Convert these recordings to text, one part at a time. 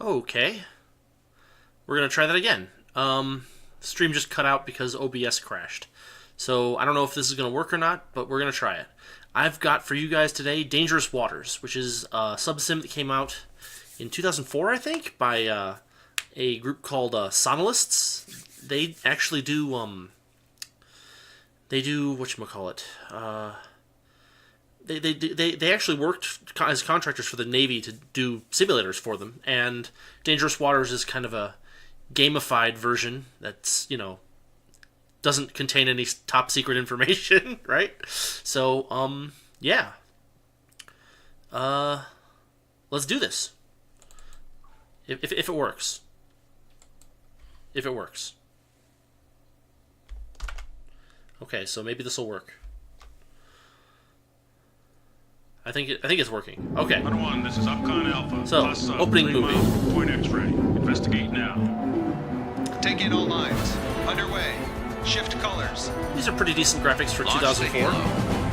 Okay. We're going to try that again. Stream just cut out because OBS crashed. So I don't know if this is going to work or not, but we're going to try it. I've got for you guys today Dangerous Waters, which is a subsim that came out in 2004, I think, by a group called Sonalysts. They actually do, whatchamacallit, They actually worked as contractors for the Navy to do simulators for them, and Dangerous Waters is kind of a gamified version that's, doesn't contain any top secret information, right? So, yeah. Let's do this. If it works. If it works. Okay, so maybe this will work. I think it's working. Okay. Number 1, this is Upcon Alpha. So, Class sub, opening 3 movie. miles, point X-ray. Investigate now. Take in all lines. Underway. Shift colors. These are pretty decent graphics for Launch the 2004. helo.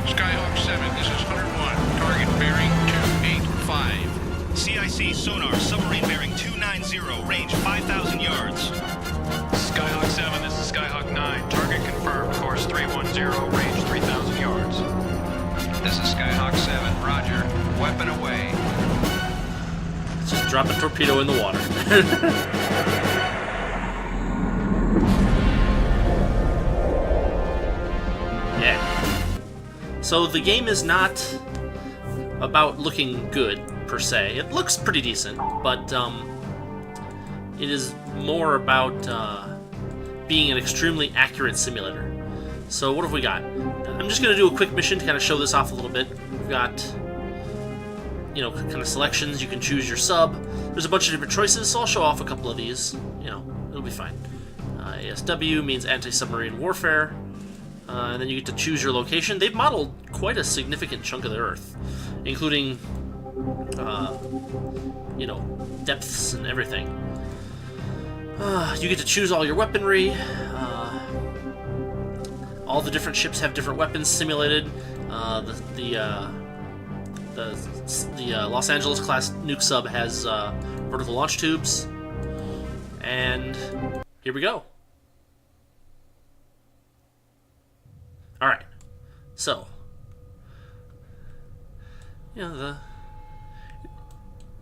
Skyhawk 7, this is 101. Target bearing 285. CIC sonar, submarine bearing 290, range 5,000 yards. Skyhawk 7, this is Skyhawk 9. Target confirmed, course 310, range 3,000 yards. This is Skyhawk 7. Roger. Weapon away. Let's just drop a torpedo in the water. Yeah. So the game is not about looking good, per se. It looks pretty decent, but it is more about being an extremely accurate simulator. So what have we got? I'm just going to do a quick mission to kind of show this off a little bit. We've got, kind of selections. You can choose your sub. There's a bunch of different choices, so I'll show off a couple of these. It'll be fine. ASW means anti-submarine warfare. And then you get to choose your location. They've modeled quite a significant chunk of the Earth, including, depths and everything. You get to choose all your weaponry. All the different ships have different weapons simulated. The Los Angeles class nuke sub has vertical launch tubes, and here we go. All right, so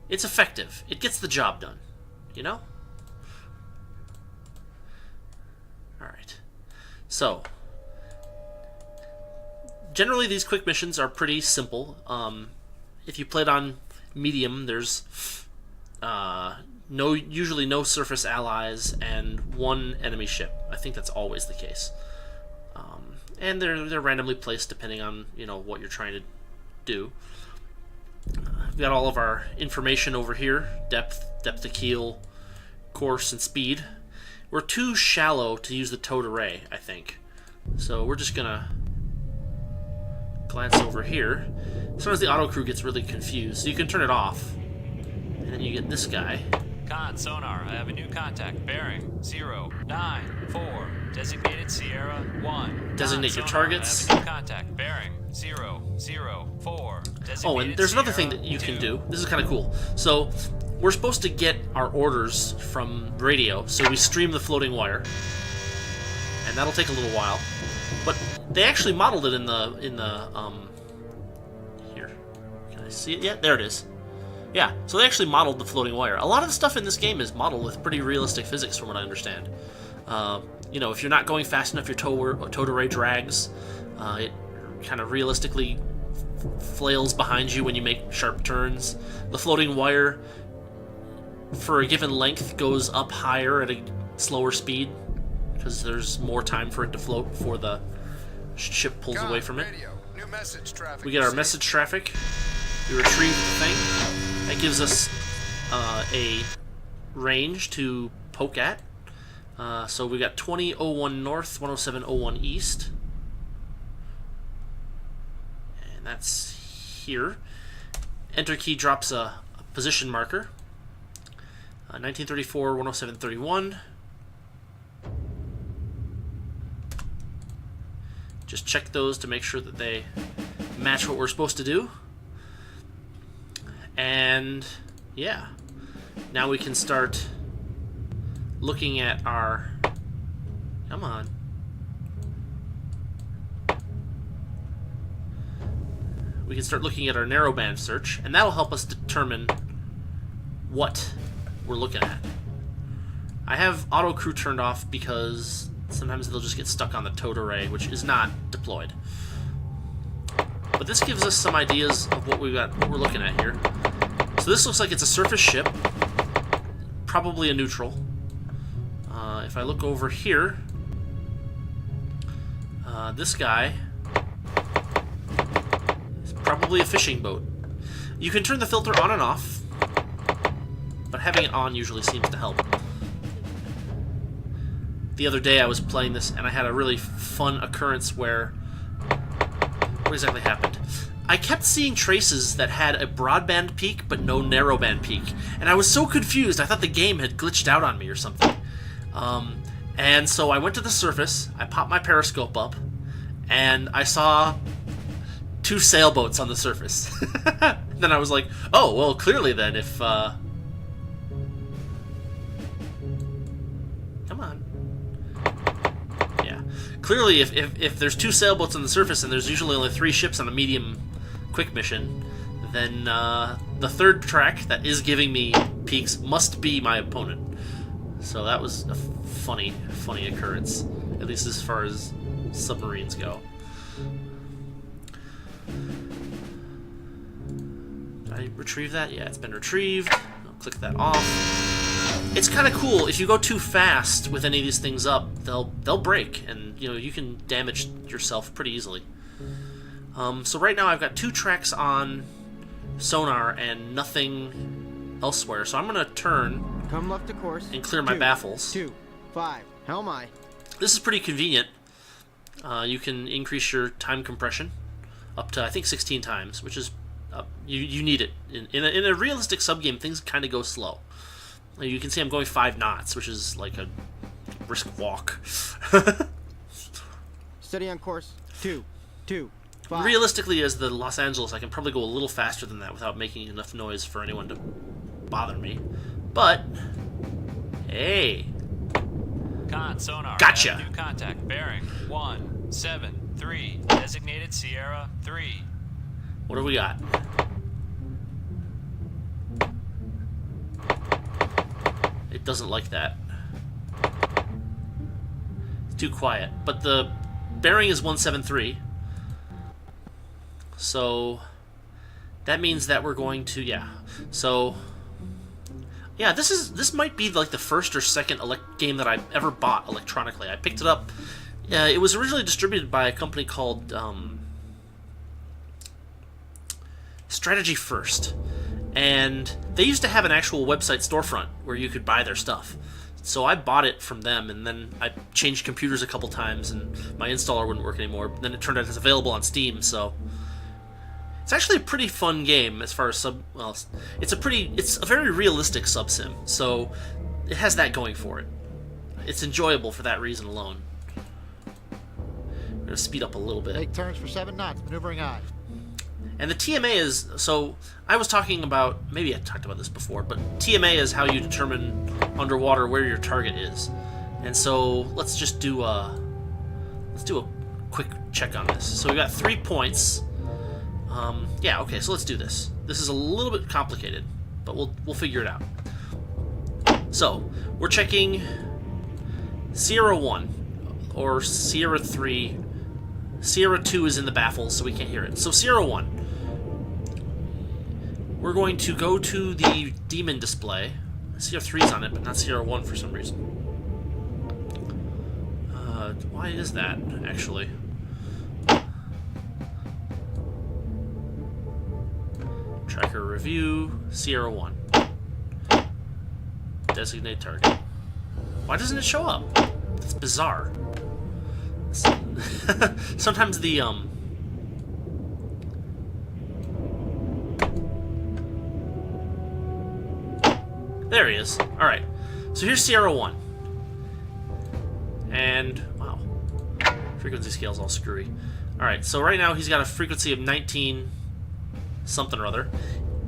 it's effective. It gets the job done. All right, so. Generally, these quick missions are pretty simple. If you played on medium, there's usually no surface allies and one enemy ship. I think that's always the case. And they're randomly placed depending on what you're trying to do. We've got all of our information over here: depth of keel, course, and speed. We're too shallow to use the towed array, I think. So we're just gonna glance over here. Sometimes the autocrew gets really confused, so you can turn it off, and then you get this guy. Con, sonar, I have a new contact. Bearing 094. Designated Sierra 1. Designate your targets. I have a new contact. Bearing 004. Oh, and there's another thing that you can do. This is kind of cool. So, we're supposed to get our orders from radio, so we stream the floating wire, and that'll take a little while. But they actually modeled it in the here. Can I see it yet? There it is. Yeah, so they actually modeled the floating wire. A lot of the stuff in this game is modeled with pretty realistic physics, from what I understand. If you're not going fast enough, your towed array drags. It kind of realistically flails behind you when you make sharp turns. The floating wire, for a given length, goes up higher at a slower speed, because there's more time for it to float before the ship pulls away from it. New message traffic. We get our message traffic. We retrieve the thing. That gives us a range to poke at. So we got 2001 north, 10701 east. And that's here. Enter key drops a position marker. 1934, 10731. Just check those to make sure that they match what we're supposed to do. And yeah, Now we can start looking at our... Come on. We can start looking at our narrowband search, and that'll help us determine what we're looking at. I have autocrew turned off because sometimes they'll just get stuck on the towed array, which is not deployed. But this gives us some ideas of what we've got, what we're looking at here. So this looks like it's a surface ship, probably a neutral. If I look over here, this guy is probably a fishing boat. You can turn the filter on and off, but having it on usually seems to help. The other day I was playing this and I had a really fun occurrence where... What exactly happened? I kept seeing traces that had a broadband peak but no narrowband peak, and I was so confused. I thought the game had glitched out on me or something. And so I went to the surface, I popped my periscope up, and I saw 2 sailboats on the surface. Then I was like, oh, well, clearly then if... Come on. Yeah. Clearly if there's 2 sailboats on the surface and there's usually only 3 ships on a medium quick mission, then the third track that is giving me peaks must be my opponent. So that was a funny occurrence, at least as far as submarines go. Did I retrieve that? Yeah, it's been retrieved. I'll click that off. It's kind of cool. If you go too fast with any of these things up, they'll break, and you can damage yourself pretty easily. So right now I've got 2 tracks on sonar and nothing elsewhere. So I'm gonna turn. Come left to course. And clear my baffles. 2, 5. Helm aye. This is pretty convenient. You can increase your time compression up to, I think, 16 times, which is you need it. In a realistic subgame, things kind of go slow. You can see I'm going 5 knots, which is like a brisk walk. Steady on course. 2, 2, 5. Realistically, as the Los Angeles, I can probably go a little faster than that without making enough noise for anyone to bother me. But, hey. Con, sonar. Gotcha. I have new contact. Bearing 173. Designated Sierra 3. What do we got? It doesn't like that. It's too quiet. But the bearing is 173. So that means that we're going to, yeah. So yeah, this might be like the first or second game that I've ever bought electronically. I picked it up. It was originally distributed by a company called Strategy First, and they used to have an actual website storefront where you could buy their stuff. So I bought it from them, and then I changed computers a couple times, and my installer wouldn't work anymore. But then it turned out it's available on Steam, so it's actually a pretty fun game as far as it's a very realistic subsim, so it has that going for it. It's enjoyable for that reason alone. I'm gonna speed up a little bit. Take turns for 7 knots, maneuvering high. And the TMA is, so I was talking about, maybe I talked about this before, but TMA is how you determine underwater where your target is. And so let's just do a quick check on this. So we got 3 points. Yeah, okay, so let's do this. This is a little bit complicated, but we'll figure it out. So we're checking Sierra 1 or Sierra 3. Sierra 2 is in the baffles, so we can't hear it. So Sierra 1. We're going to go to the demon display. Sierra 3's on it, but not Sierra 1 for some reason. Why is that, actually? Tracker review, Sierra 1. Designate target. Why doesn't it show up? That's bizarre. Sometimes the there he is. Alright. So here's Sierra 1. And wow. Frequency scale's all screwy. Alright, so right now he's got a frequency of 19 something or other.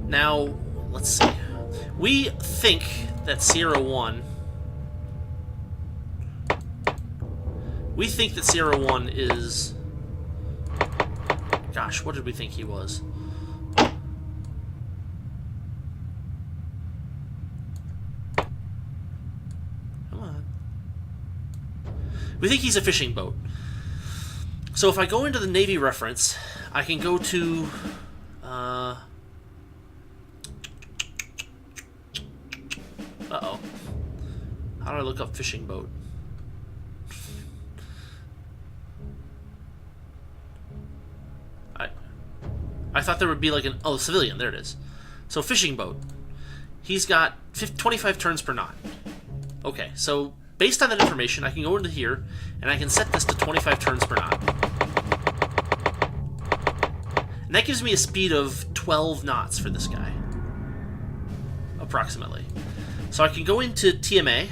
Now, let's see. we think that Sierra 1... We think that Sierra 1 is... Gosh, what did we think he was? Come on. We think he's a fishing boat. So if I go into the Navy reference, I can go to... Uh-oh. How do I look up fishing boat? I thought there would be like an... Oh, civilian. There it is. So, fishing boat. He's got 25 turns per knot. Okay, so based on that information, I can go into here, and I can set this to 25 turns per knot. And that gives me a speed of 12 knots for this guy. Approximately. So I can go into TMA.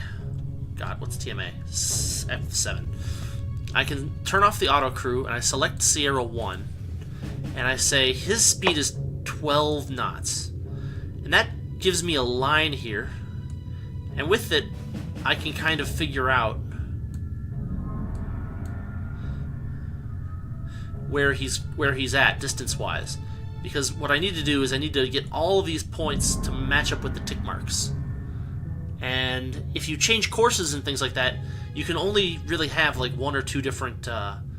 God, what's TMA? F7. I can turn off the autocrew, and I select Sierra 1. And I say his speed is 12 knots. And that gives me a line here. And with it, I can kind of figure out where he's at distance-wise. Because what I need to do is I need to get all of these points to match up with the tick marks. And if you change courses and things like that, you can only really have like one or two different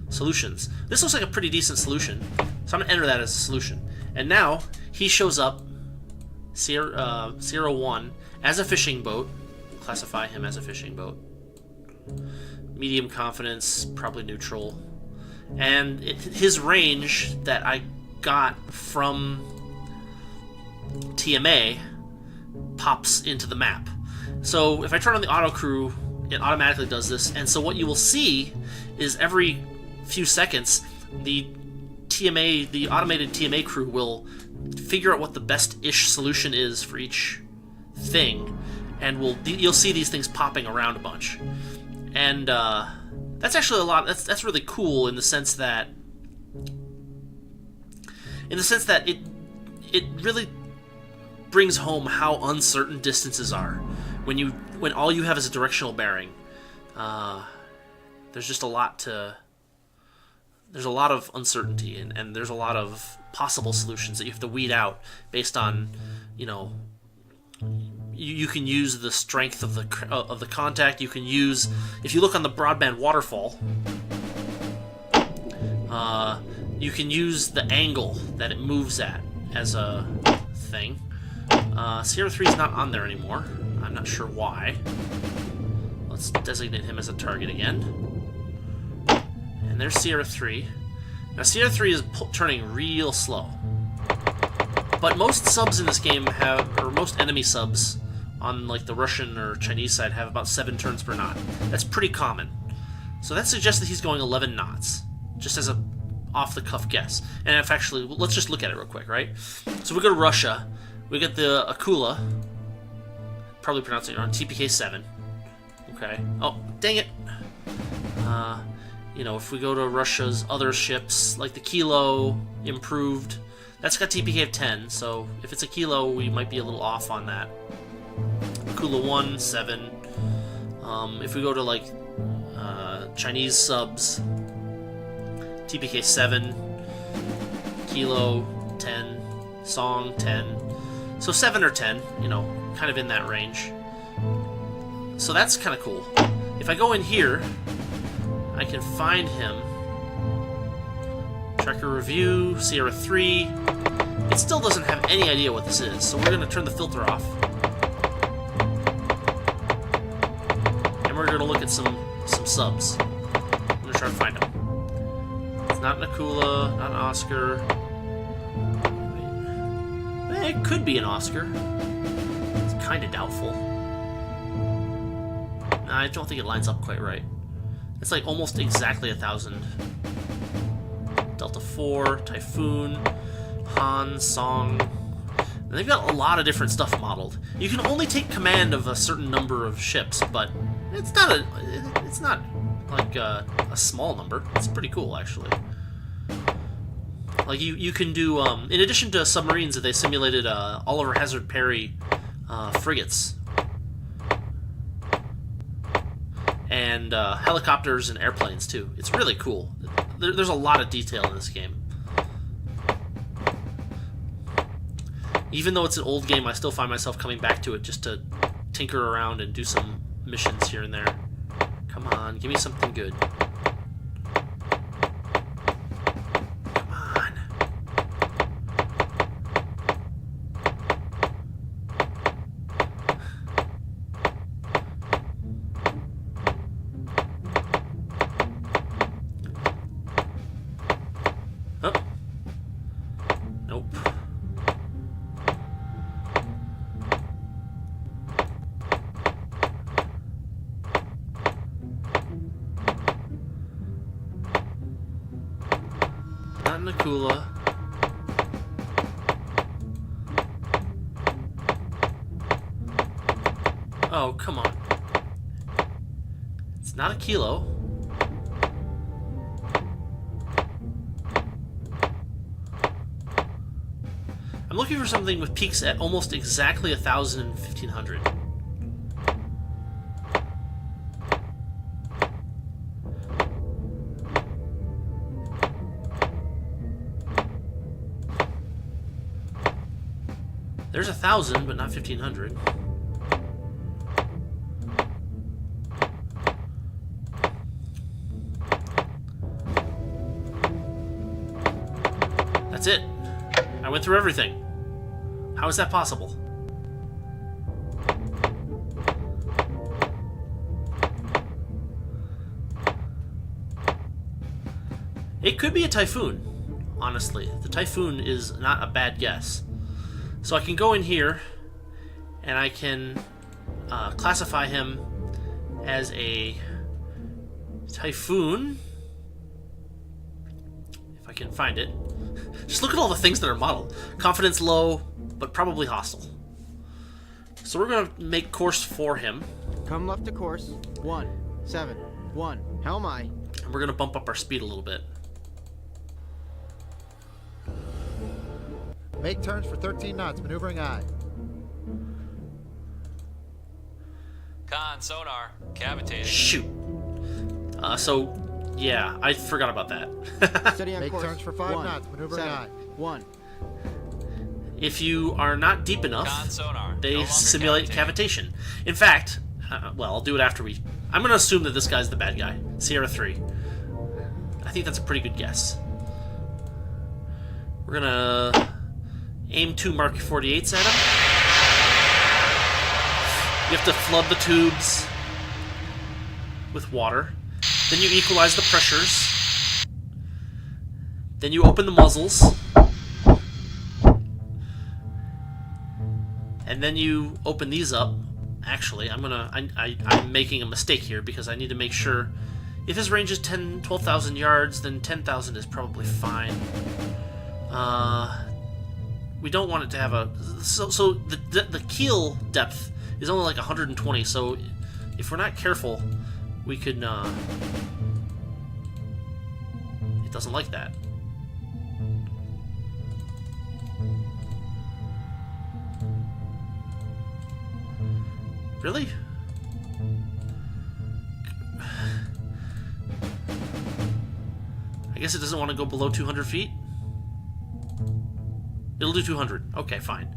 solutions. This looks like a pretty decent solution, so I'm going to enter that as a solution. And now, he shows up, Sierra 1, as a fishing boat. Classify him as a fishing boat. Medium confidence, probably neutral. And his range that I got from TMA pops into the map. So if I turn on the autocrew, it automatically does this. And so what you will see is every few seconds, the automated TMA crew will figure out what the best-ish solution is for each thing, and you'll see these things popping around a bunch. And that's actually a lot. That's really cool in the sense that it really brings home how uncertain distances are when all you have is a directional bearing. There's just a lot of uncertainty, and there's a lot of possible solutions that you have to weed out based on, you can use the strength of the contact. You can use, if you look on the broadband waterfall, you can use the angle that it moves at as a thing. Sierra 3 is not on there anymore. I'm not sure why. Let's designate him as a target again. And there's Sierra 3. Now Sierra 3 is turning real slow. But most subs in this game or most enemy subs on like the Russian or Chinese side have about 7 turns per knot. That's pretty common. So that suggests that he's going 11 knots, just as a off-the-cuff guess. And if actually, let's just look at it real quick, right? So we go to Russia, we get the Akula, probably pronouncing it wrong, TPK-7. Okay. Oh, dang it. If we go to Russia's other ships, like the Kilo, improved, that's got TPK of 10, so if it's a Kilo, we might be a little off on that. Akula 1, 7. If we go to, like, Chinese subs, TPK 7, Kilo 10, Song 10. So 7 or 10, kind of in that range. So that's kind of cool. If I go in here, I can find him. Tracker review, Sierra 3. It still doesn't have any idea what this is, so we're going to turn the filter off. And we're going to look at some subs. I'm going to try to find him. It's not an Akula, not an Oscar. Wait. It could be an Oscar. It's kind of doubtful. Nah, I don't think it lines up quite right. It's like almost exactly 1,000. Delta 4, Typhoon, Han, Song. And they've got a lot of different stuff modeled. You can only take command of a certain number of ships, but it's not like a small number. It's pretty cool, actually. Like you can do in addition to submarines that they simulated Oliver Hazard Perry frigates, and helicopters and airplanes too. It's really cool. There's a lot of detail in this game. Even though it's an old game, I still find myself coming back to it just to tinker around and do some missions here and there. Come on, give me something good. Come on. Oh. Nope. Not Nakula. Oh, come on. It's not a kilo. I'm looking for something with peaks at almost exactly 1,000 and 1,500. There's 1,000, but not 1,500. That's it. I went through everything. How is that possible? It could be a typhoon, honestly. The typhoon is not a bad guess. So I can go in here and I can classify him as a typhoon. If I can find it. Just look at all the things that are modeled. Confidence low, but probably hostile. So we're going to make course for him. Come left to course. 171. Helm aye. And we're going to bump up our speed a little bit. Make turns for 13 knots. Maneuvering aye. Con, sonar, cavitating. Shoot. Yeah, I forgot about that. Steady on Make course. turns for 5 knots. Maneuvering aye. 1. If you are not deep enough, Con, sonar, no they longer simulate cavitating. cavitation. In fact, well, I'll do it after we... I'm going to assume that this guy's the bad guy. Sierra 3. I think that's a pretty good guess. We're going to aim 2 Mark 48s at him. You have to flood the tubes with water. Then you equalize the pressures. Then you open the muzzles. And then you open these up. Actually, I'm making a mistake here because I need to make sure if his range is 12,000 yards, then 10,000 is probably fine. We don't want it to have a... So the keel depth is only like 120, so if we're not careful, we could... It doesn't like that. Really? I guess it doesn't want to go below 200 feet? It'll do 200. Okay, fine.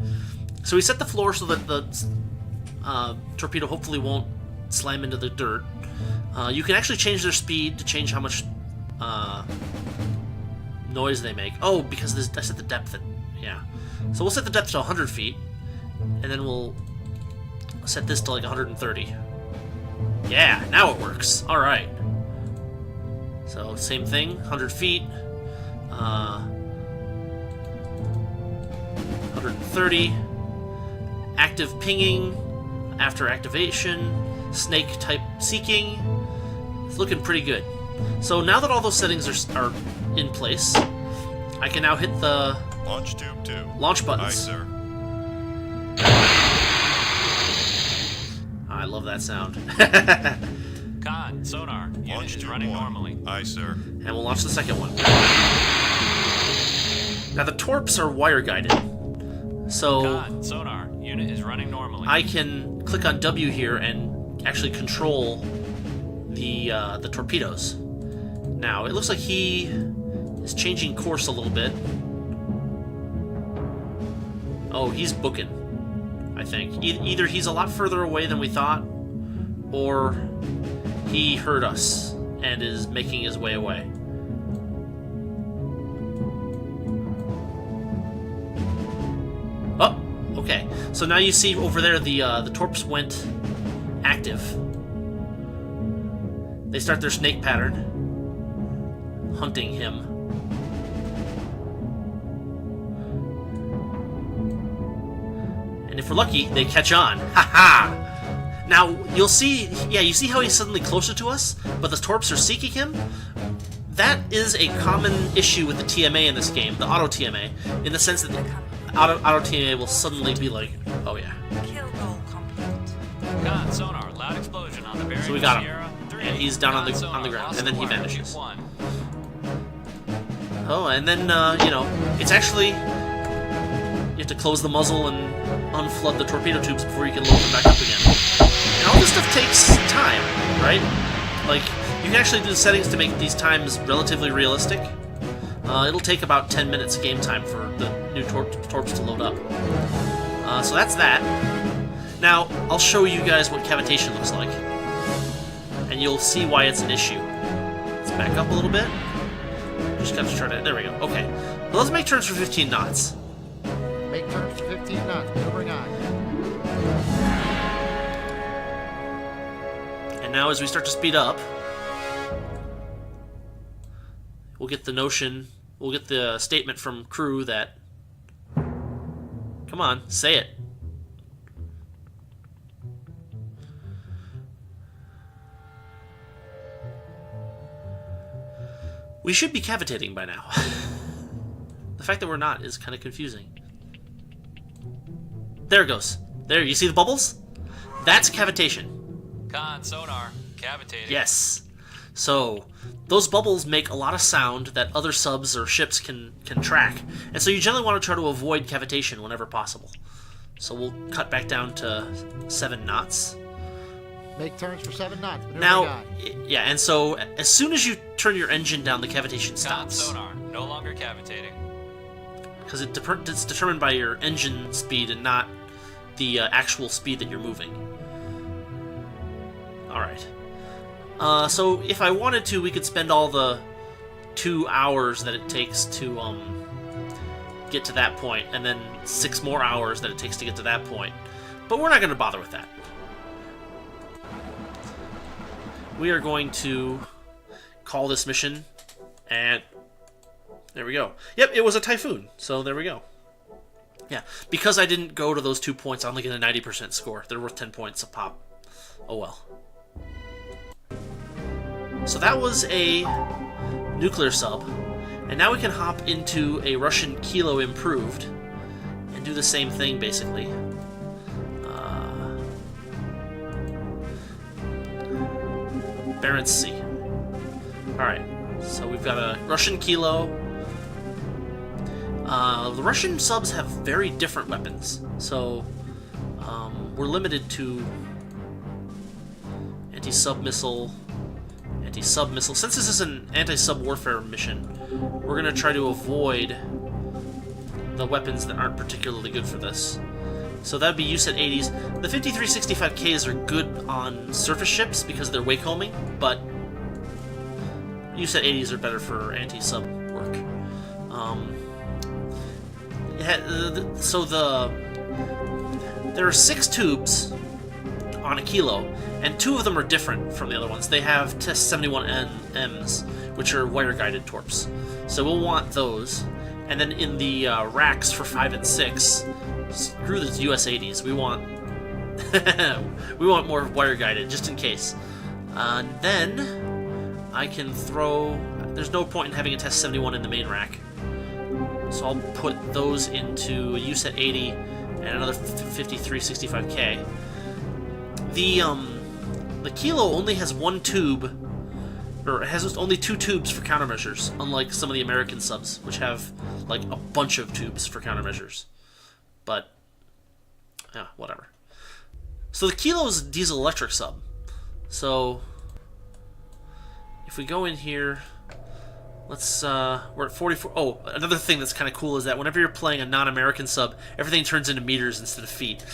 So we set the floor so that the torpedo hopefully won't slam into the dirt. You can actually change their speed to change how much noise they make. Oh, because I set the depth at... Yeah. So we'll set the depth to 100 feet, and then we'll set this to like 130. Yeah, now it works. Alright. So, same thing, 100 feet. 130. Active pinging after activation. Snake type seeking. It's looking pretty good. So now that all those settings are in place, I can now hit the Launch tube 2. launch buttons. Aye, sir. I love that sound. Con, sonar, unit Launch is tube running 1. normally. Aye, sir. And we'll launch the second one. Now the torps are wire guided. So Con, sonar. Unit is running normally. I can click on W here and actually control the torpedoes. Now, it looks like he is changing course a little bit. Oh, he's booking, I think. Either he's a lot further away than we thought, or he heard us and is making his way away. Oh, okay. So now you see over there the torps went active. They start their snake pattern, hunting him. And if we're lucky, they catch on. Ha ha! Now, you'll see, yeah, you see how he's suddenly closer to us, but the torps are seeking him? That is a common issue with the TMA in this game, the auto TMA, in the sense that the auto TMA will suddenly be like, oh yeah. Kill goal complete. Con, sonar. Loud explosion on the bearing. So we got him. Sierra 3. And he's down on the Con, ground, sonar, and then he lost vanishes. one. Oh, and then, you know, it's actually, you have to close the muzzle and unflood the torpedo tubes before you can load them back up again. And all this stuff takes time, right? Like, you can actually do the settings to make these times relatively realistic. It'll take about 10 minutes game time for the new torps to load up. So that's that. Now, I'll show you guys what cavitation looks like. And you'll see why it's an issue. Let's back up a little bit. Just gotta try to, there we go, okay. Well, let's make turns for 15 knots. Make turns for 15 knots. Maneuvering on. And now as we start to speed up, we'll get the notion, we'll get the statement from crew that, come on, say it. We should be cavitating by now. The fact that we're not is kind of confusing. There it goes. There, you see the bubbles? That's cavitation. Con, sonar. Cavitating. Yes. So, those bubbles make a lot of sound that other subs or ships can track. And so you generally want to try to avoid cavitation whenever possible. So we'll cut back down to 7 knots. Make turns for 7 knots. Maneuvering Now, on. yeah, and so as soon as you turn your engine down, the cavitation Con, stops. sonar. No longer cavitating. Because it's determined by your engine speed and not the actual speed that you're moving. Alright. So if I wanted to, we could spend all the 2 hours that it takes to get to that point, and then 6 more hours that it takes to get to that point. But we're not going to bother with that. We are going to call this mission, and there we go. Yep, it was a typhoon, so there we go. Yeah, because I didn't go to those 2 points, I only get a 90% score. They're worth 10 points a pop. Oh well. So that was a nuclear sub, and now we can hop into a Russian Kilo Improved and do the same thing, basically. Barents Sea. Alright, so we've got a Russian Kilo. The Russian subs have very different weapons, so we're limited to anti-sub missile. Since this is an anti-sub warfare mission, we're going to try to avoid the weapons that aren't particularly good for this. So that would be USET 80s. The 5365Ks are good on surface ships because they're waycombing, but USET 80s are better for anti-sub work. There are 6 tubes on a Kilo, and 2 of them are different from the other ones. They have Test 71Ms, which are wire-guided torps. So we'll want those. And then in the racks for 5 and 6, screw the US 80s. We want we want more wire-guided, just in case. Then I can throw... There's no point in having a Test 71 in the main rack. So I'll put those into a USET 80 and another 5365K. The Kilo only has 1 tube, or it has only 2 tubes for countermeasures, unlike some of the American subs, which have like a bunch of tubes for countermeasures. but yeah, whatever. So the Kilo is a diesel-electric sub. So if we go in here, let's we're at 44. Oh, another thing that's kind of cool is that whenever you're playing a non-American sub, everything turns into meters instead of feet.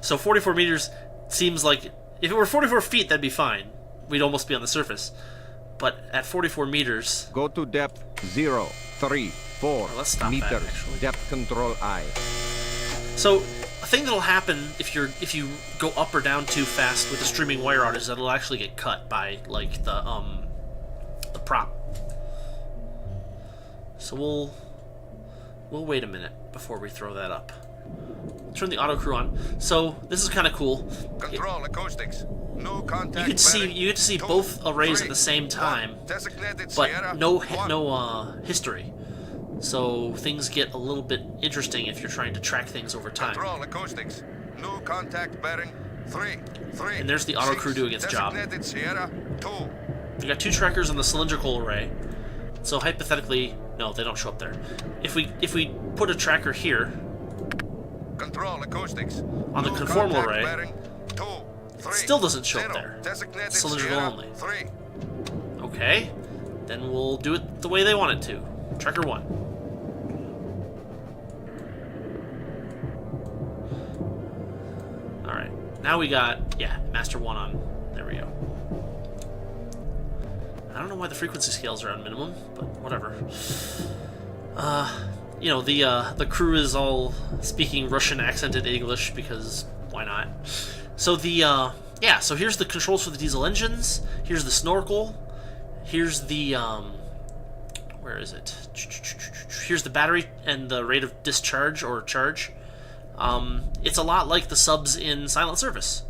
So 44 meters seems like, if it were 44 feet, that'd be fine. We'd almost be on the surface. But at 44 meters... Go to depth 0, 3, 4 let's stop meters. that, actually. Depth control I. So a thing that'll happen if you go up or down too fast with the streaming wire out is that it'll actually get cut by like the prop. So we'll wait a minute before we throw that up. We'll turn the autocrew on. So this is kind of cool. Control acoustics. No contact. You get to see both arrays at the same time, but no history. So things get a little bit interesting if you're trying to track things over time. Control acoustics. No contact bearing 3. And there's the autocrew doing its job. Sierra 2. You got 2 trackers on the cylindrical array. So hypothetically, no, they don't show up there. If we put a tracker here, Control acoustics. on the No conformal contact array, bearing 2, 3, it still doesn't show up 0. there. Designated Cylindrical Sierra only. 3. Okay, then we'll do it the way they want it to. Tracker 1. Alright, now we got, Master 1 on. There we go. I don't know why the frequency scales are on minimum, but whatever. You know, the crew is all speaking Russian accented English because why not? So so here's the controls for the diesel engines. Here's the snorkel. Here's the where is it? Here's the battery and the rate of discharge or charge. It's a lot like the subs in Silent Service.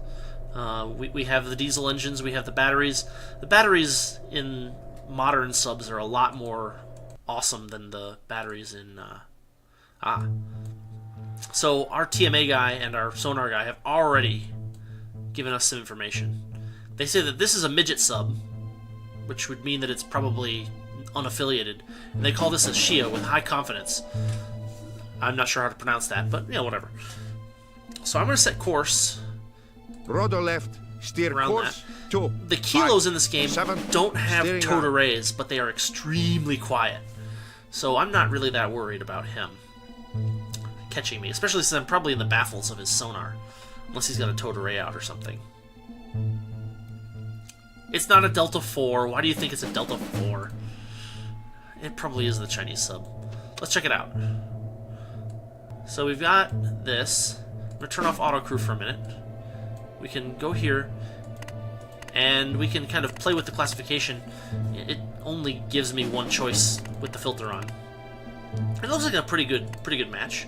We have the diesel engines, we have the batteries. The batteries in modern subs are a lot more awesome than the batteries in... So our TMA guy and our sonar guy have already given us some information. They say that this is a midget sub, which would mean that it's probably unaffiliated. And they call this a Shia with high confidence. I'm not sure how to pronounce that, but yeah, whatever. So I'm going to set course... Rotor left, steer around course that. 2. The kilos in this game 7, don't have steering towed on. arrays, but they are extremely quiet. So I'm not really that worried about him catching me, especially since I'm probably in the baffles of his sonar, unless he's got a towed array out or something. It's not a Delta 4. Why do you think it's a Delta 4? It probably is the Chinese sub. Let's check it out. So we've got this. I'm going to turn off autocrew for a minute. We can go here, and we can kind of play with the classification. It only gives me one choice with the filter on. It looks like a pretty good match.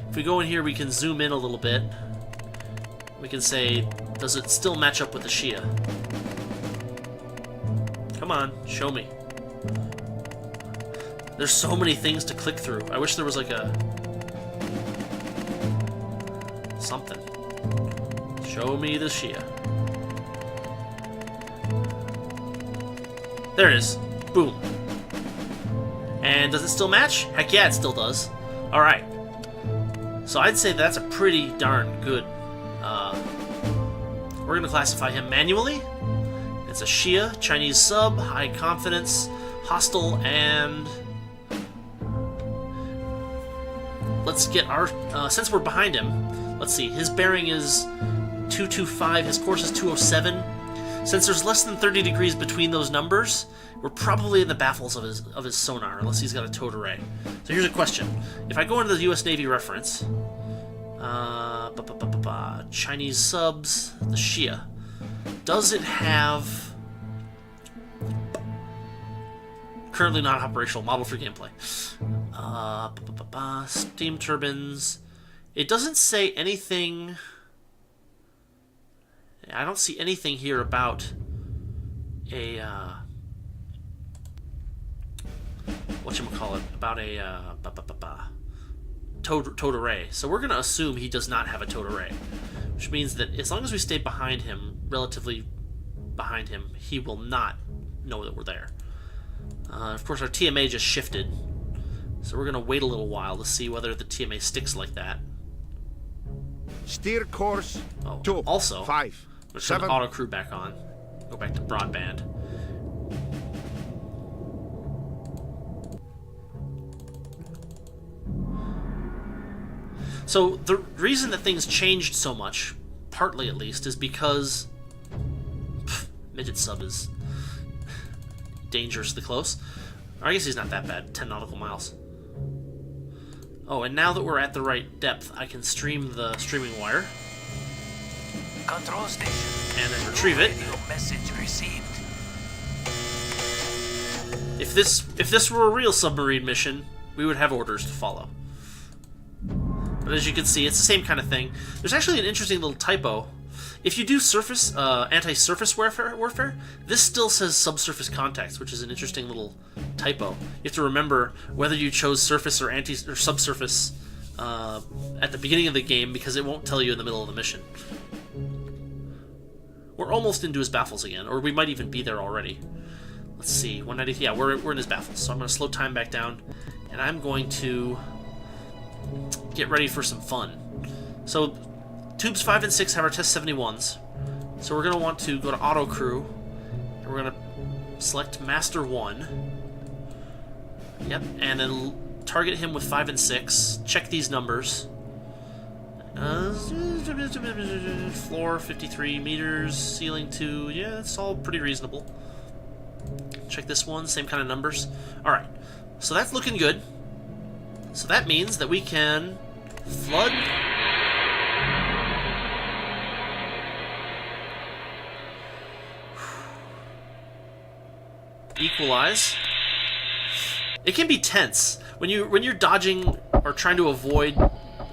If we go in here, we can zoom in a little bit. We can say, does it still match up with the Shia? Come on, show me. There's so many things to click through. I wish there was like a... something. Show me the Shia. There it is. Boom. And does it still match? Heck yeah, it still does. Alright. So I'd say that's a pretty darn good... we're going to classify him manually. It's a Shia, Chinese sub, high confidence, hostile, and... let's get our... since we're behind him, let's see, his bearing is 225, his course is 207. Since there's less than 30 degrees between those numbers, we're probably in the baffles of his sonar, unless he's got a towed array. So here's a question. If I go into the US Navy reference, Chinese subs, the Shia, does it have... currently not operational, model for gameplay. Steam turbines. It doesn't say anything... I don't see anything here about a, whatchamacallit, about a, towed array. So we're going to assume he does not have a towed array, which means that as long as we stay behind him, relatively behind him, he will not know that we're there. Of course, our TMA just shifted, So we're going to wait a little while to see whether the TMA sticks like that. Steer course Oh, 2, also, 5, let's turn the 7. autocrew back on. Go back to broadband. So the reason that things changed so much, partly at least, is because midget sub is dangerously close. Or I guess he's not that bad, 10 nautical miles. Oh, and now that we're at the right depth, I can stream the streaming wire. Control station. And then retrieve it. Radio message received. If this were a real submarine mission, we would have orders to follow. But as you can see, it's the same kind of thing. There's actually an interesting little typo. If you do surface anti-surface warfare, this still says subsurface contacts, which is an interesting little typo. You have to remember whether you chose surface or subsurface at the beginning of the game, because it won't tell you in the middle of the mission. We're almost into his baffles again, or we might even be there already. Let's see, 190. Yeah, we're in his baffles. So I'm going to slow time back down, and I'm going to get ready for some fun. So tubes 5 and 6 have our test 71s. So we're going to want to go to autocrew, and we're going to select master 1. Yep, and then target him with 5 and 6. Check these numbers. Floor 53 meters, ceiling 2. Yeah, it's all pretty reasonable. Check this one, same kind of numbers. Alright, so that's looking good. So that means that we can flood. Equalize. It can be tense when you're dodging or trying to avoid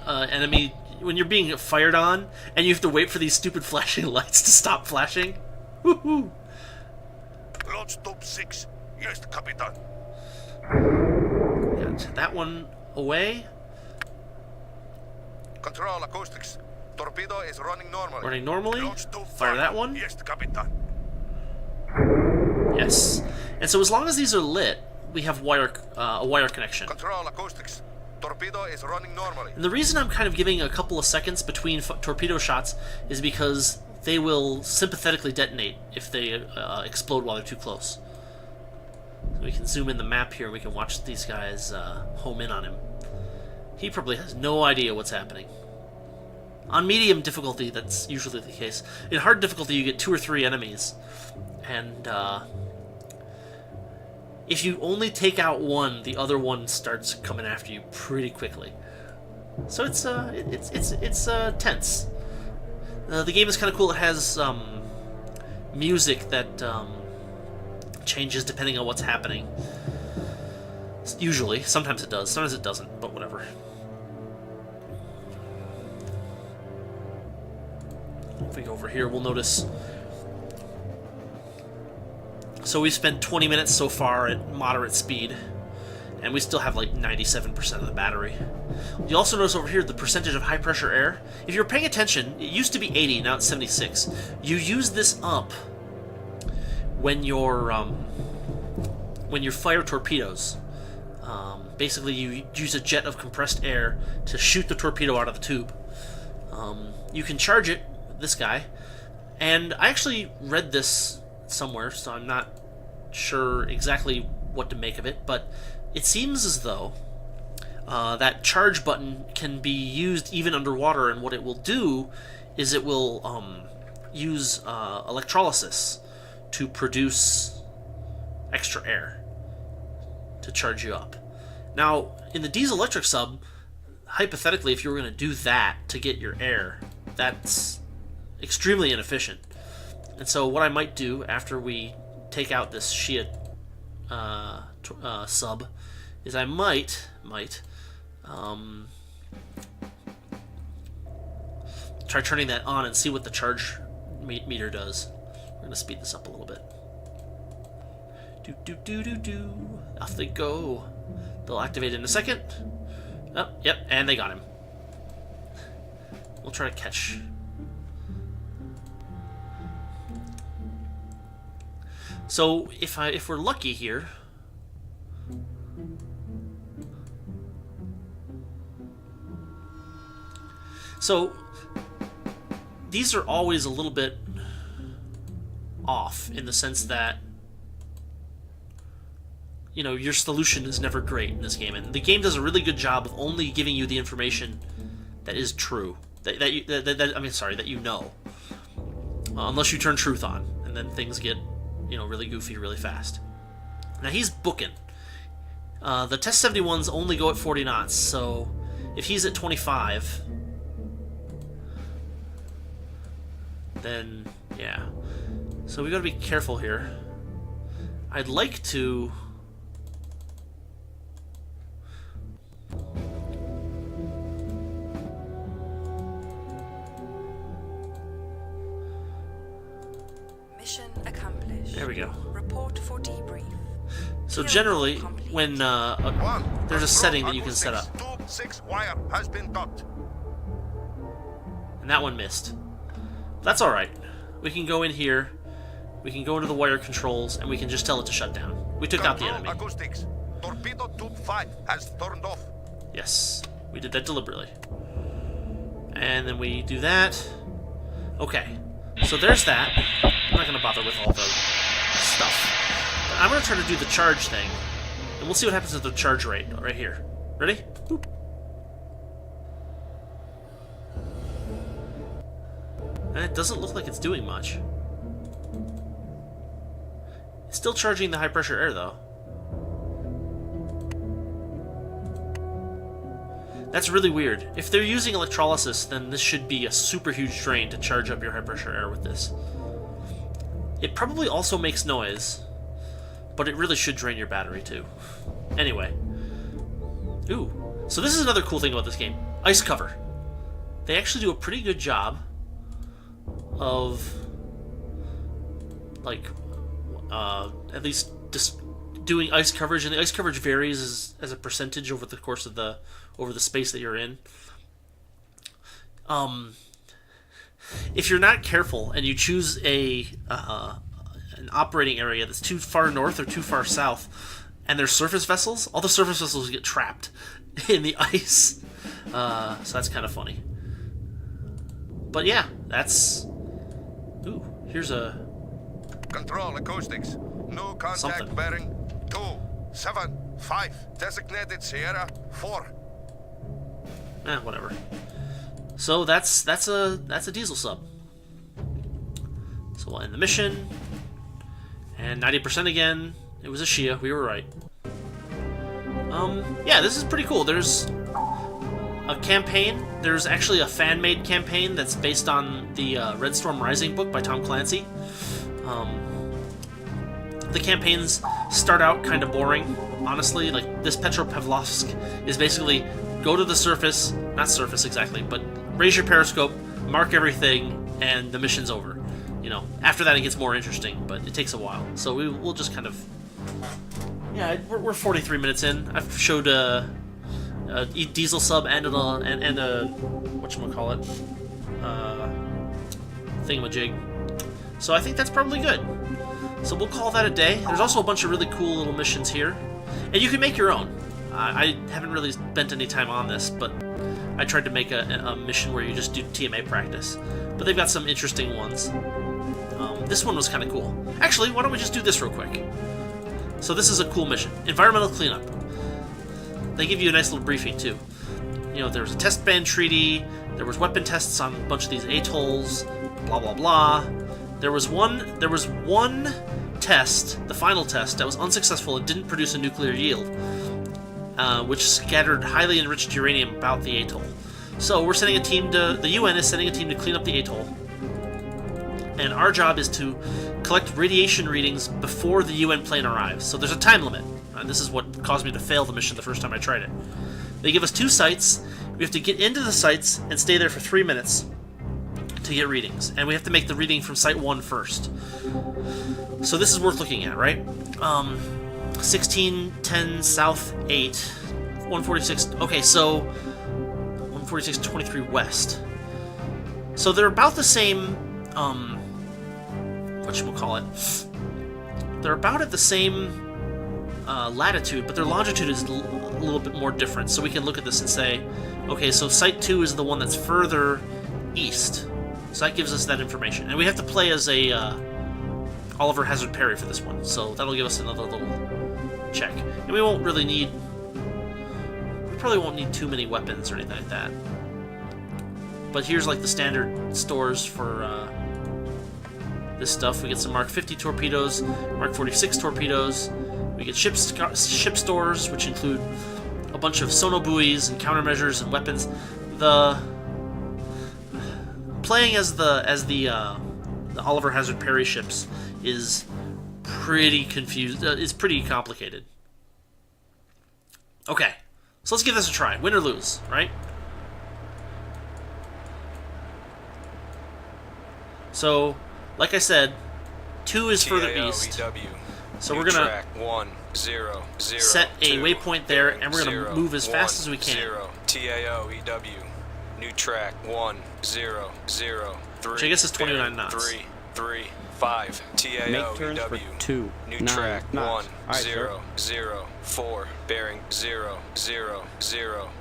enemy, when you're being fired on and you have to wait for these stupid flashing lights to stop flashing. Woohoo! Launch tube 6. Yes, Capitan. Got that one away. Control acoustics. Torpedo is running normally. Running normally. Launch tube Fire 5. that one. Yes, Capitan. Yes. And so as long as these are lit, we have a wire connection. Control acoustics. Torpedo is running normally. And the reason I'm kind of giving a couple of seconds between torpedo shots is because they will sympathetically detonate if they explode while they're too close. So we can zoom in the map here. We can watch these guys home in on him. He probably has no idea what's happening. On medium difficulty, that's usually the case. In hard difficulty, you get 2 or 3 enemies, and if you only take out one, the other one starts coming after you pretty quickly. So it's tense. The game is kind of cool. It has music that changes depending on what's happening. Usually, sometimes it does, sometimes it doesn't, but whatever. If we go over here, we'll notice. So we've spent 20 minutes so far at moderate speed, and we still have like 97% of the battery. You also notice over here the percentage of high pressure air. If you're paying attention, it used to be 80, now it's 76. You use this up when you're fire torpedoes. Basically, you use a jet of compressed air to shoot the torpedo out of the tube. You can charge it, this guy, and I actually read this somewhere, so I'm not sure exactly what to make of it, but it seems as though that charge button can be used even underwater, and what it will do is it will use electrolysis to produce extra air to charge you up. Now, in the diesel-electric sub, hypothetically, if you were going to do that to get your air, that's extremely inefficient. And so what I might do after we take out this Shia sub is I might try turning that on and see what the charge meter does. We're going to speed this up a little bit. Off they go. They'll activate in a second. Oh, yep, and they got him. We'll try to catch. So if we're lucky here, So these are always a little bit off in the sense that, you know, your solution is never great in this game, and the game does a really good job of only giving you the information that is true, that you know, unless you turn truth on, and then things get, you know, really goofy really fast. Now he's booking. The Test 71s only go at 40 knots, so if he's at 25, then yeah. So we gotta be careful here. I'd like to... Mission accomplished. There we go. Report for debrief. So generally, when there's a setting that you can set up, Tube 6 wire has been docked. and that one missed. That's alright. We can go in here, we can go into the wire controls, and we can just tell it to shut down. We took out the Control enemy. acoustics. Torpedo tube 5 has turned off. Yes, we did that deliberately. And then we do that. Okay, so there's that. I'm not going to bother with all the stuff. But I'm going to try to do the charge thing, and we'll see what happens with the charge rate right here. Ready? Boop. And it doesn't look like it's doing much. It's still charging the high pressure air though. That's really weird. If they're using electrolysis, then this should be a super huge drain to charge up your high pressure air with this. It probably also makes noise, but it really should drain your battery too. Anyway. Ooh. So this is another cool thing about this game. Ice cover. They actually do a pretty good job of, like, at least just doing ice coverage, and the ice coverage varies as a percentage over the course of the space that you're in. If you're not careful and you choose an operating area that's too far north or too far south, and there's surface vessels, all the surface vessels get trapped in the ice. So that's kind of funny. But yeah, that's... Ooh, here's a... Control acoustics. New contact Something. bearing 275. Designated Sierra 4. Whatever. So that's a diesel sub. So we'll end the mission. And 90% again. It was a Shia. We were right. Yeah, this is pretty cool. There's a campaign. There's actually a fan-made campaign that's based on the Red Storm Rising book by Tom Clancy. The campaigns start out kind of boring, honestly. Like, this Petropavlovsk is basically go to the surface, not surface exactly, but raise your periscope, mark everything, and the mission's over. You know, after that it gets more interesting, but it takes a while. So we'll just kind of... Yeah, we're 43 minutes in. I've showed a diesel sub and a whatchamacallit, thingamajig. So I think that's probably good. So we'll call that a day. There's also a bunch of really cool little missions here, and you can make your own. I haven't really spent any time on this, but I tried to make a mission where you just do TMA practice. But they've got some interesting ones. This one was kind of cool. Actually, why don't we just do this real quick? So this is a cool mission. Environmental cleanup. They give you a nice little briefing, too. You know, there was a test ban treaty, there was weapon tests on a bunch of these atolls, blah, blah, blah. There was one test, the final test, that was unsuccessful and didn't produce a nuclear yield, which scattered highly enriched uranium about the atoll. So we're sending a team to... The UN is sending a team to clean up the atoll. And our job is to collect radiation readings before the UN plane arrives. So there's a time limit. This is what caused me to fail the mission the first time I tried it. They give us 2 sites. We have to get into the sites and stay there for 3 minutes to get readings. And we have to make the reading from Site 1 first. So this is worth looking at, right? 1610 South 8. 146... Okay, so... 146, 23 West. So they're about the same... whatchamacallit? They're about at the same latitude, but their longitude is little bit more different. So we can look at this and say, okay, so Site 2 is the one that's further east. So that gives us that information. And we have to play as a Oliver Hazard Perry for this one. So that'll give us another little check. And we won't really need... We probably won't need too many weapons or anything like that. But here's like the standard stores for this stuff. We get some Mark 50 torpedoes, Mark 46 torpedoes. We get ship stores, which include a bunch of sono buoys and countermeasures and weapons. The playing as the Oliver Hazard Perry ships is pretty confused. It's pretty complicated. Okay, so let's give this a try. Win or lose, right? So, like I said, 2 is further east. So we're gonna set a waypoint there, and we're gonna move as fast as we can. TAOEW, new track 100 Which I guess is 29 knots. 335 TAOEW, 2 new track 1004, bearing 000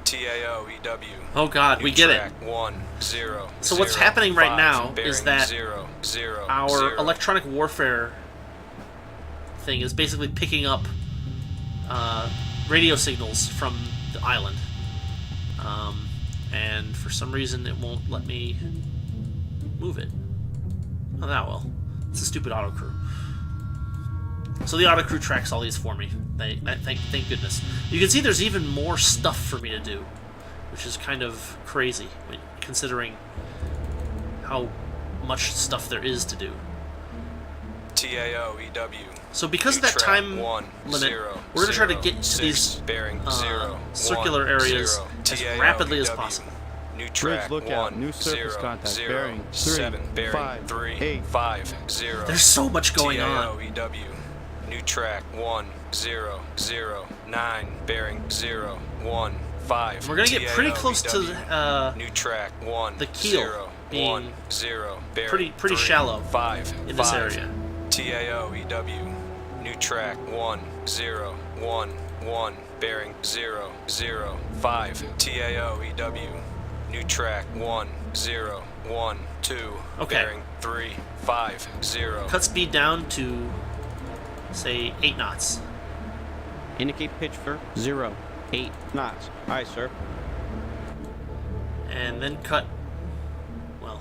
TAOEW. Oh God, we get it. 10. So what's happening right now is that our electronic warfare thing is basically picking up radio signals from the island, and for some reason it won't let me move it. Oh, that will. It's a stupid autocrew. So the autocrew tracks all these for me. Thank goodness. You can see there's even more stuff for me to do, which is kind of crazy considering how much stuff there is to do. TAOEW. So because of that time limit, we're going to try to get to these circular areas as rapidly as possible. New track Bridge lookout, new surface contact, bearing 350. There's so much going on. TAOEW. New track 1009, bearing 015. We're going to get pretty close to new track the keel being pretty shallow in this area. TAOEW. New track 1011, bearing 005. TAOEW. New track 1012, okay. bearing 350. Cut speed down to, say, 8 knots. Indicate pitch for 8 knots. Aye, sir. And then cut, well,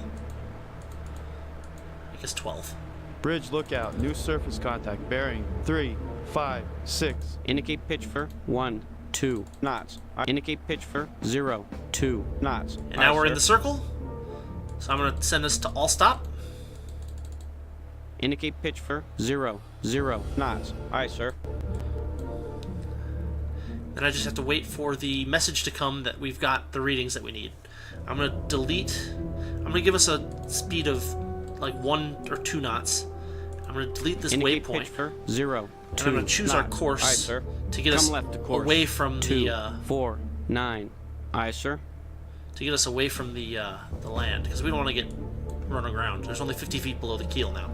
I guess 12. Bridge lookout, new surface contact, bearing 356. Indicate pitch for 2 knots. Indicate pitch for 2 knots. And now we're in the circle. So I'm going to send this to all stop. Indicate pitch for 0 knots. Aye, sir. Then I just have to wait for the message to come that we've got the readings that we need. I'm going to delete. I'm going to give us a speed of like 1 or 2 knots. I'm going to delete this waypoint. Pitch for 0 and I'm going to choose our course. Aye, sir. To get us away from 249. Aye, sir. To get us away from the land, because we don't want to get run aground. There's only 50 feet below the keel now.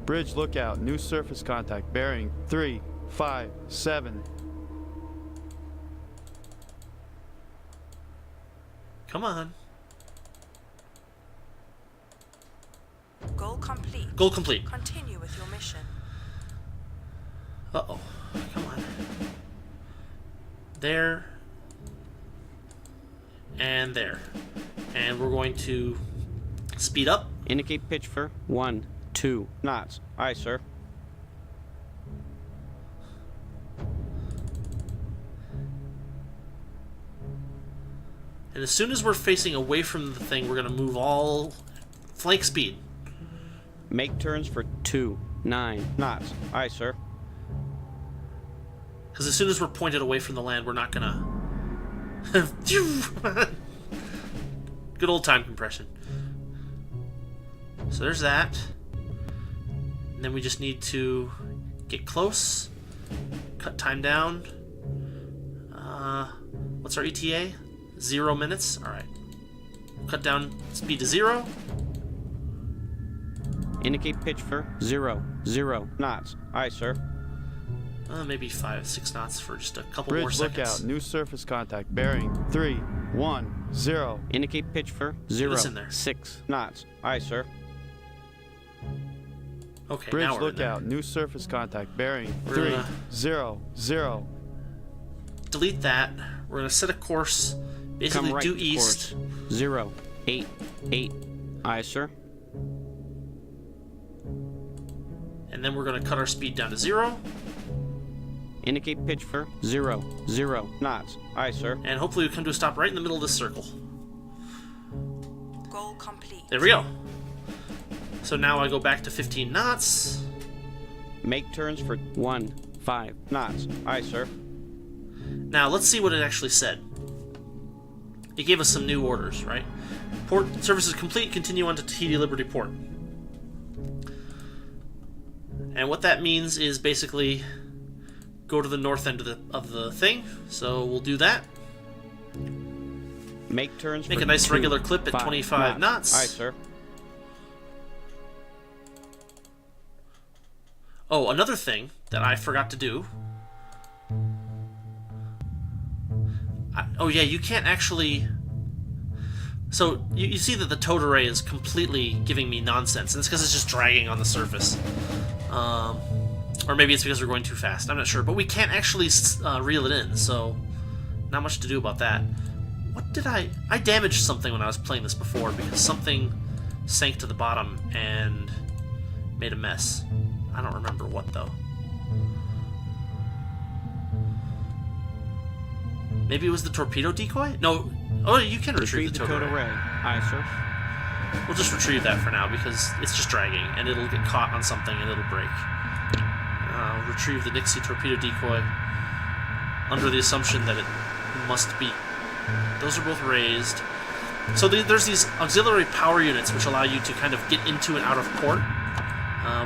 Bridge lookout, new surface contact, bearing 357. Come on. Goal complete. Goal complete. Continue with your mission. Uh-oh. Come on. There. And there. And we're going to speed up. Indicate pitch for 2 knots. Aye, sir. And as soon as we're facing away from the thing, we're going to move all flank speed. Make turns for 9 knots. Aye, sir. Because as soon as we're pointed away from the land, we're not going to... Good old time compression. So there's that. And then we just need to get close, cut time down. What's our ETA? 0 minutes? Alright. Cut down speed to 0. Indicate pitch for 0, 0 knots. Aye, sir. Maybe 5, 6 knots for just a couple Bridge more seconds. lookout. New surface contact. Bearing 3, 1, 0. Indicate pitch for 0, what's in there? 6 knots. Aye, sir. Okay, Bridge now we're in there. lookout. New surface contact. Bearing We're 3, gonna 0, 0. delete that. We're gonna set a course. Basically, Come right due to east. course. 0, 8, 8. Aye, sir. And then we're gonna cut our speed down to 0. Indicate pitch for 0, 0 knots. Aye, sir. And hopefully we come to a stop right in the middle of this circle. Goal complete. There we go. So now I go back to 15 knots. Make turns for 1, 5 knots. Aye, sir. Now let's see what it actually said. It gave us some new orders, right? Port services complete. Continue on to Tahiti Liberty Port. And what that means is basically go to the north end of the thing. So we'll do that. Make turns Make for a nice 2, regular clip at 5 25 knots. Aye, sir. Oh, another thing that I forgot to do. Oh yeah, you can't actually... So, you see that the towed array is completely giving me nonsense, and it's because it's just dragging on the surface. Or maybe it's because we're going too fast, I'm not sure. But we can't actually reel it in, so not much to do about that. What did I damaged something when I was playing this before, because something sank to the bottom and made a mess. I don't remember what, though. Maybe it was the torpedo decoy? No. Oh, you can retrieve the towed array. Aye, sir. We'll just retrieve that for now because it's just dragging and it'll get caught on something and it'll break. Retrieve the Nixie torpedo decoy under the assumption that it must be. Those are both raised. So there's these auxiliary power units which allow you to kind of get into and out of port.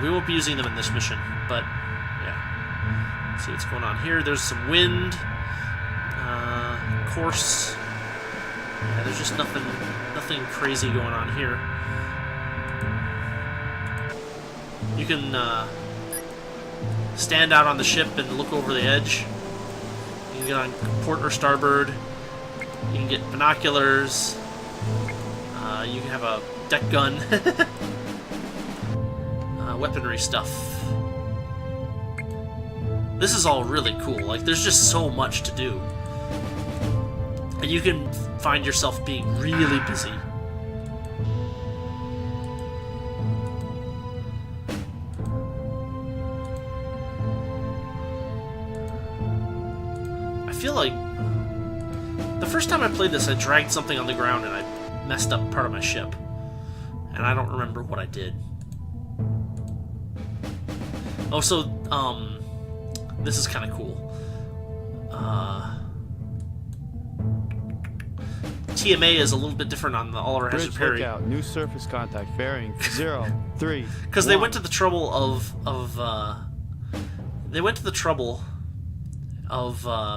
We won't be using them in this mission, but yeah. Let's see what's going on here. There's some wind. Course. Yeah, there's just nothing crazy going on here. You can stand out on the ship and look over the edge. You can get on port or starboard. You can get binoculars. You can have a deck gun. Weaponry stuff. This is all really cool. Like, there's just so much to do. And you can find yourself being really busy. I feel like the first time I played this, I dragged something on the ground and I messed up part of my ship. And I don't remember what I did. Oh, so, this is kind of cool. TMA is a little bit different on the Oliver Hazard Bridge Perry. lookout. New surface contact. Bearing 0, 3. Because they went to the trouble of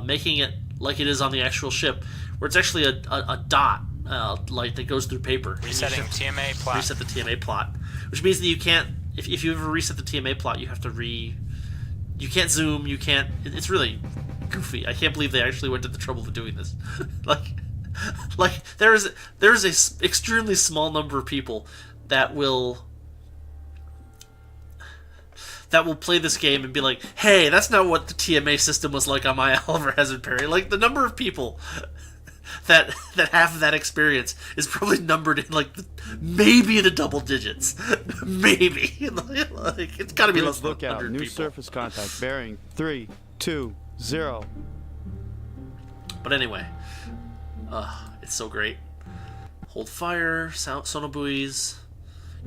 making it like it is on the actual ship, where it's actually a dot light that goes through paper. Resetting TMA plot. Reset the TMA plot, which means that you can't. If you ever reset the TMA plot, you have to You can't zoom. You can't. It's really goofy. I can't believe they actually went to the trouble of doing this. Like there is a extremely small number of people that will play this game and be like, hey, that's not what the TMA system was like on my Oliver Hazard Perry. Like, the number of people that have that experience is probably numbered in like maybe the double digits. Maybe. Like, it's gotta be less than 100 lookout. New people. surface contact. Bearing 3, 2, 0. But anyway, it's so great. Hold fire, sonobuoys,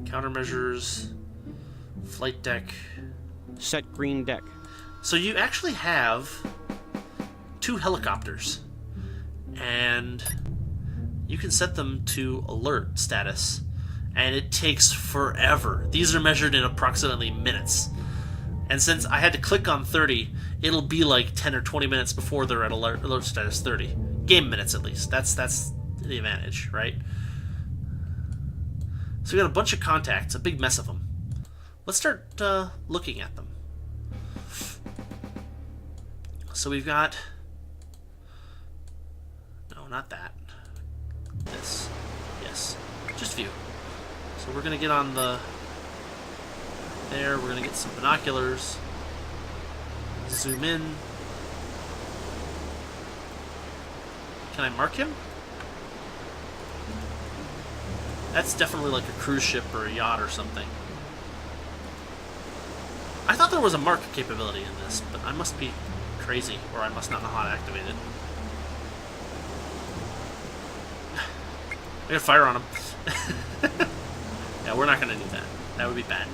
countermeasures, flight deck. Set green deck. So you actually have 2 helicopters, and you can set them to alert status, and it takes forever. These are measured in approximately minutes. And since I had to click on 30, it'll be like 10 or 20 minutes before they're at alert status 30. Game minutes, at least. That's the advantage, right? So we got a bunch of contacts, a big mess of them. let's start looking at them. So we've got... No, not that. This. Yes. Just view. So we're going to get on the... There, we're going to get some binoculars. Zoom in. Can I mark him? That's definitely like a cruise ship or a yacht or something. I thought there was a mark capability in this, but I must be crazy, or I must not know how to activate it. I got fire on him. Yeah, we're not going to do that. That would be bad.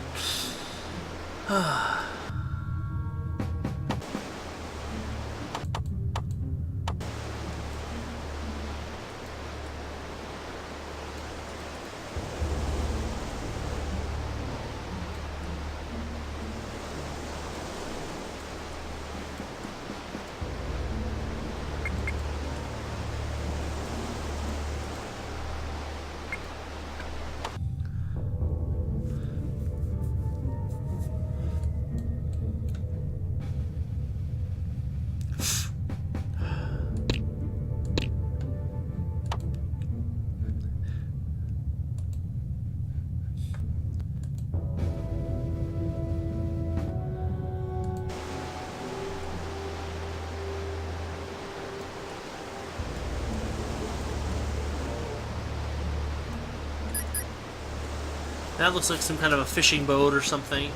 That looks like some kind of a fishing boat or something.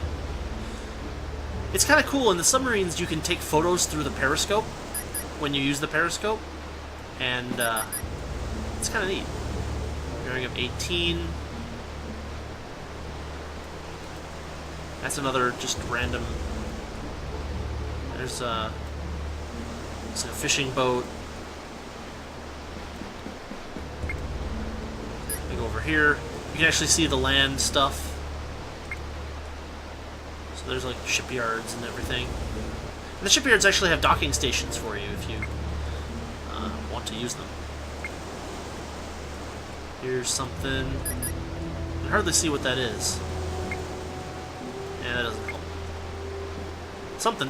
It's kind of cool. In the submarines, you can take photos through the periscope when you use the periscope. And it's kind of neat. Bearing of 18. That's another just random... There's a fishing boat. We go over here. You can actually see the land stuff. So there's like shipyards and everything. And the shipyards actually have docking stations for you if you want to use them. Here's something. I can hardly see what that is. Yeah, that doesn't help. Something.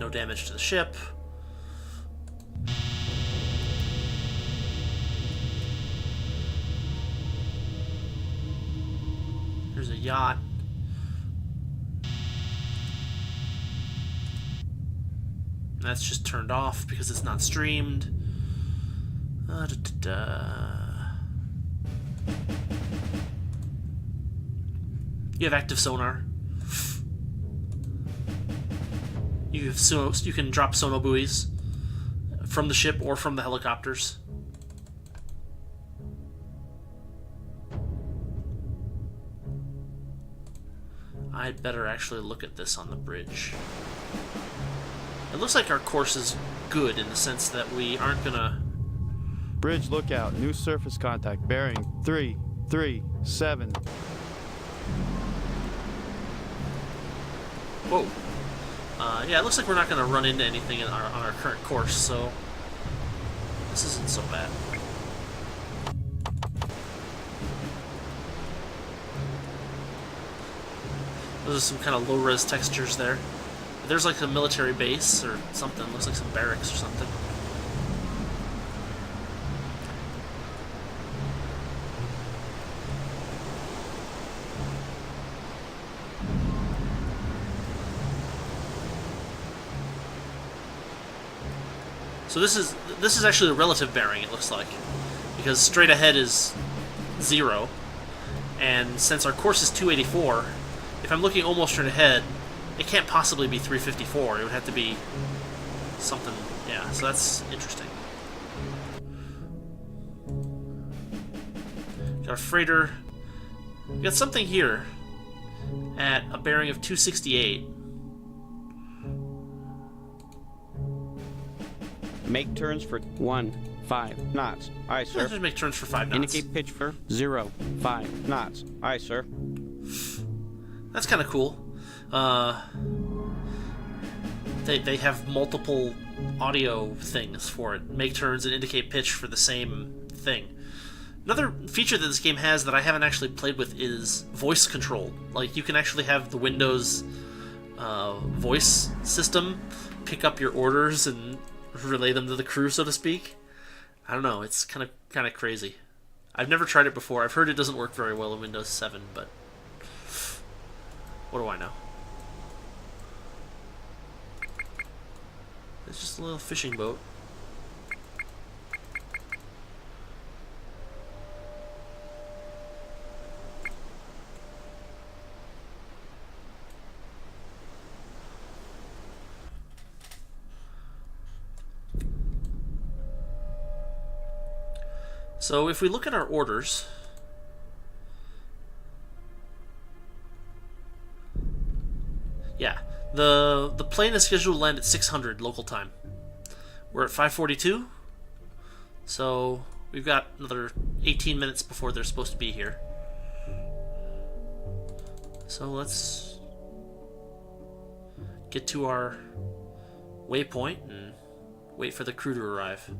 No damage to the ship. There's a yacht. And that's just turned off because it's not streamed. You have active sonar. You can drop sono buoys from the ship or from the helicopters. I'd better actually look at this on the bridge. It looks like our course is good in the sense that we aren't gonna... Bridge lookout, new surface contact, bearing 337. Whoa. Yeah, it looks like we're not going to run into anything on our current course, so this isn't so bad. Those are some kind of low-res textures there. There's like a military base or something. Looks like some barracks or something. So this is actually a relative bearing, it looks like, because straight ahead is 0, and since our course is 284, if I'm looking almost straight ahead, it can't possibly be 354. It would have to be something. Yeah, so that's interesting. Got a freighter. We got something here at a bearing of 268. Make turns for 5 knots. Aye, sir. Let's just make turns for 5 knots. Indicate pitch for 5 knots. Aye, sir. That's kind of cool. they have multiple audio things for it. Make turns and indicate pitch for the same thing. Another feature that this game has that I haven't actually played with is voice control. Like, you can actually have the Windows voice system pick up your orders and relay them to the crew, so to speak. I don't know, it's kind of crazy. I've never tried it before. I've heard it doesn't work very well in Windows 7, but what do I know? It's just a little fishing boat. So if we look at our orders, yeah, the plane is scheduled to land at 600 local time. We're at 5:42, so we've got another 18 minutes before they're supposed to be here. So let's get to our waypoint and wait for the crew to arrive.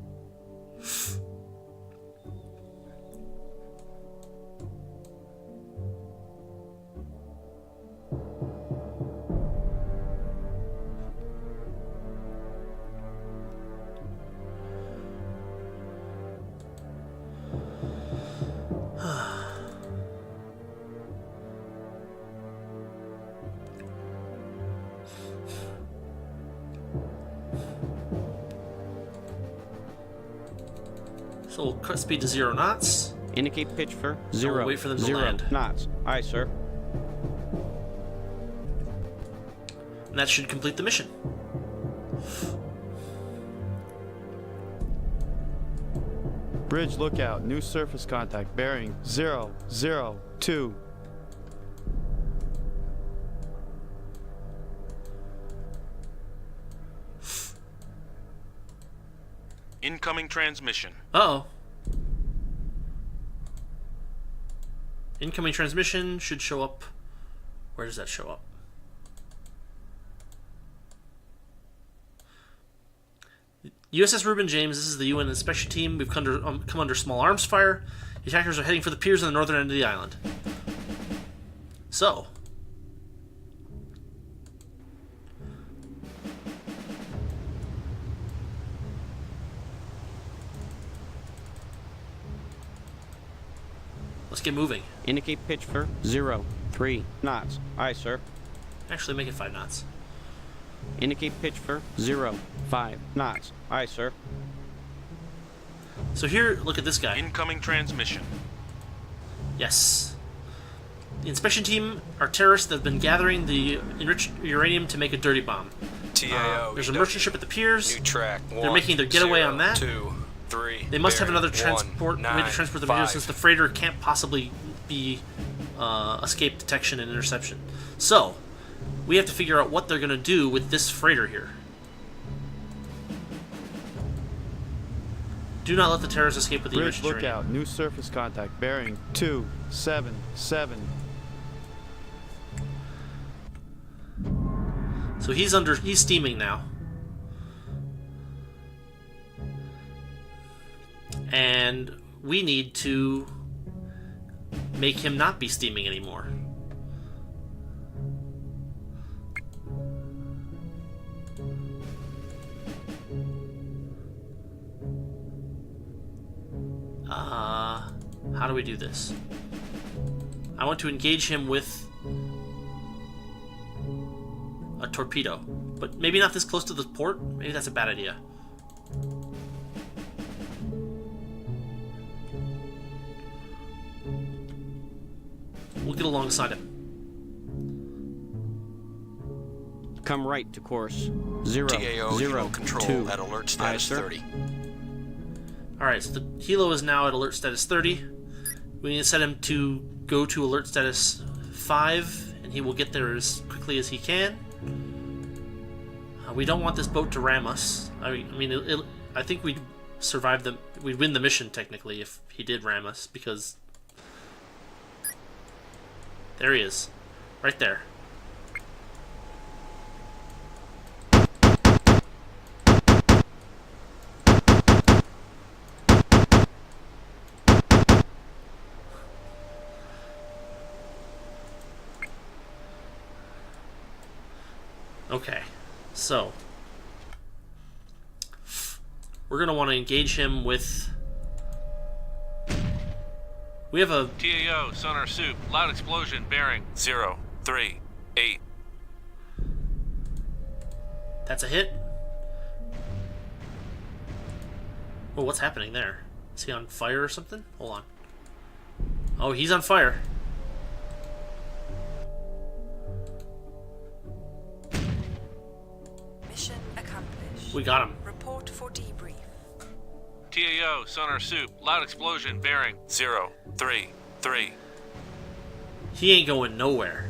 So we'll cut speed to 0 knots. Indicate pitch for 0. We'll wait for them to 0 land. knots. Aye, sir. And that should complete the mission. Bridge lookout. New surface contact. Bearing 002. Incoming transmission. Uh-oh. Incoming transmission should show up. Where does that show up? USS Reuben James, this is the UN inspection team. We've come under small arms fire. The attackers are heading for the piers on the northern end of the island. So, let's get moving. Indicate pitch for 03 knots. Aye, sir. Actually, make it 5 knots. Indicate pitch for 05 knots. Aye, sir. So here, look at this guy. Incoming transmission. Yes. The inspection team are terrorists that have been gathering the enriched uranium to make a dirty bomb. TAO. There's a merchant ship at the piers. New track. They're making their getaway on that. 2, 3. They must have bearing another transport 1, way to 9, transport the material 5. since the freighter can't possibly be escape detection and interception. So, we have to figure out what they're going to do with this freighter here. Do not let the terrorists escape with the Bridge enriched uranium. lookout. New surface contact. Bearing 277. So he's steaming now. And we need to make him not be steaming anymore. How do we do this? I want to engage him with a torpedo, but maybe not this close to the port. Maybe that's a bad idea. We'll get alongside him. Come right to course 0 TAO 0 control 2. at alert status Aye, sir. 30. Alright, so the helo is now at alert status 30. We need to set him to go to alert status 5, and he will get there as quickly as he can. We don't want this boat to ram us. I think we'd survive we'd win the mission technically if he did ram us, because there he is, right there. Okay, so we're gonna want to engage him with. We have a TAO, sonar soup, loud explosion, bearing 0, 3, 8. That's a hit. Oh, what's happening there? Is he on fire or something? Hold on. Oh, he's on fire. Mission accomplished. We got him. Report for debrief. TAO, sonar soup, loud explosion, bearing 0, 3, 3. He ain't going nowhere.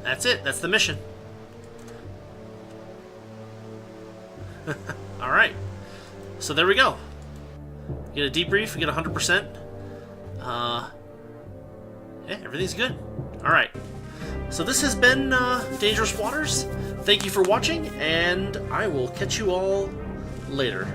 That's it. That's the mission. Alright. So there we go. Get a debrief, we get 100%. Yeah, everything's good. Alright. So this has been Dangerous Waters. Thank you for watching, and I will catch you all later.